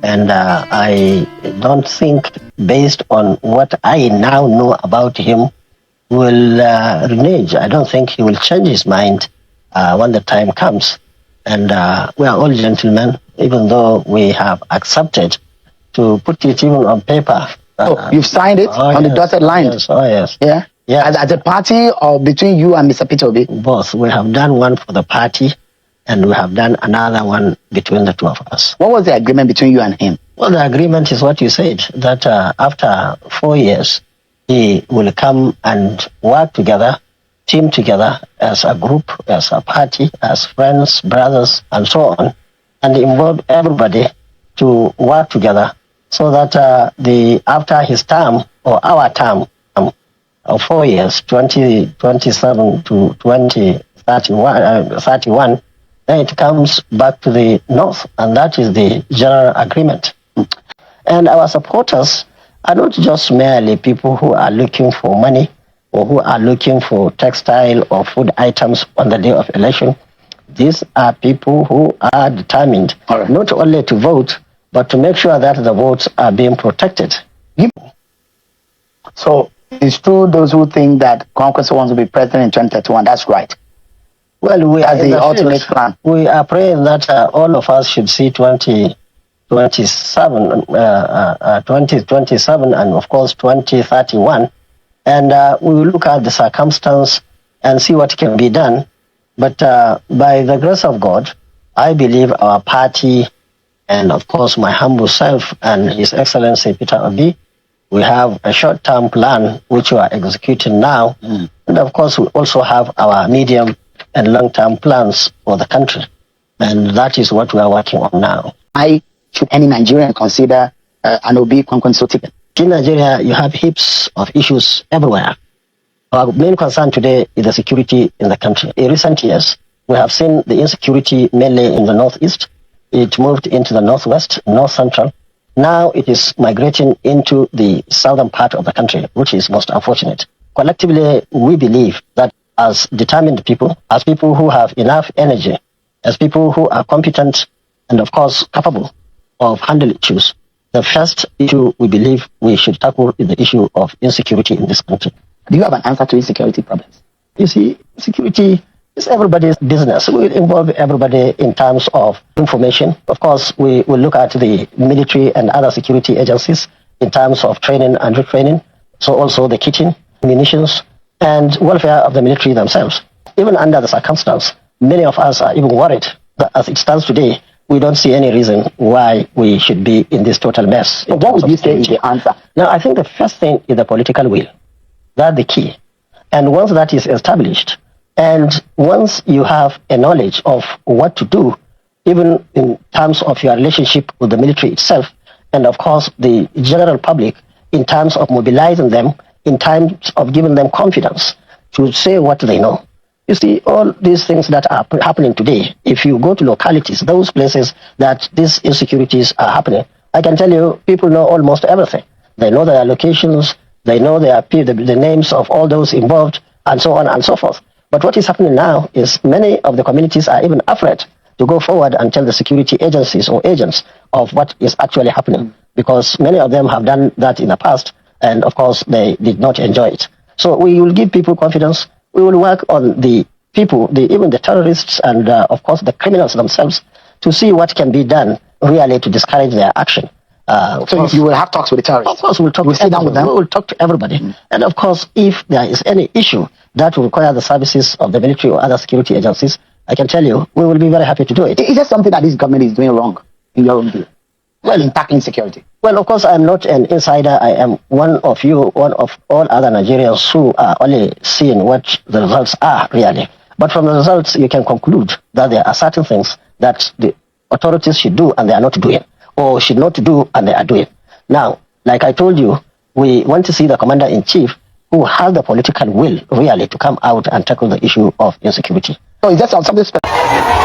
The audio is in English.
And I don't think, based on what I now know about him, will renege. I don't think he will change his mind when the time comes. And we are all gentlemen, even though we have accepted to put it even on paper. You've signed it on the dotted line? Yes, oh yes. Yeah? Yeah. As a party or between you and Mr. Peter Obi? Both. We have done one for the party and we have done another one between the two of us. What was the agreement between you and him? Well, the agreement is what you said, that after 4 years, he will come and work together, team together as a group, as a party, as friends, brothers, and so on, and involve everybody to work together so that after his term or our term of 4 years, 2027 to 2031, then it comes back to the north, and that is the general agreement. And our supporters are not just merely people who are looking for money or who are looking for textile or food items on the day of election. These are people who are determined not only to vote, but to make sure that the votes are being protected. So it's true those who think that Kwankwaso wants to be president in 2031, that's right. Well, we are the ultimate plan. We are praying that all of us should see 2027 and of course 2031, and we will look at the circumstance and see what can be done. But by the grace of God, I believe our party and of course my humble self and His Excellency Peter Obi, we have a short-term plan which we are executing now, and of course we also have our medium and long-term plans for the country, and that is what we are working on now. Why should any Nigerian consider an Obi Kwankwaso ticket? In Nigeria, you have heaps of issues everywhere. Our main concern today is the security in the country. In recent years, we have seen the insecurity mainly in the northeast. It moved into the northwest, north central. Now it is migrating into the southern part of the country, which is most unfortunate. Collectively, we believe that as determined people, as people who have enough energy, as people who are competent and of course capable of handling issues, the first issue we believe we should tackle is the issue of insecurity in this country. Do you have an answer to insecurity problems? You see, security is everybody's business. We will involve everybody in terms of information. Of course, we will look at the military and other security agencies in terms of training and retraining. So also the kitchen, munitions, and welfare of the military themselves. Even under the circumstance, many of us are even worried that as it stands today, we don't see any reason why we should be in this total mess. So what would you say is the answer? Now, I think the first thing is the political will. That's the key. And once that is established, and once you have a knowledge of what to do, even in terms of your relationship with the military itself, and of course the general public, in terms of mobilizing them, in terms of giving them confidence to say what they know. You see, all these things that are happening today, if you go to localities, those places that these insecurities are happening, I can tell you, people know almost everything. They know their locations, they know the names of all those involved, and so on and so forth. But what is happening now is many of the communities are even afraid to go forward and tell the security agencies or agents of what is actually happening, because many of them have done that in the past, and of course they did not enjoy it. So we will give people confidence. We will work on the people, even the terrorists and of course the criminals themselves, to see what can be done really to discourage their action. So you will have talks with the terrorists? Of course, we'll talk. We'll sit down with them? We will talk to everybody. And of course, if there is any issue that will require the services of the military or other security agencies, I can tell you, we will be very happy to do it. Is there something that this government is doing wrong, in your own view? Well, in tackling security? Well, of course, I'm not an insider. I am one of all other Nigerians who are only seeing what the results are, really. But from the results, you can conclude that there are certain things that the authorities should do and they are not doing, or should not do and they are doing. Now, like I told you, we want to see the commander-in-chief who has the political will, really, to come out and tackle the issue of insecurity. So is that something special?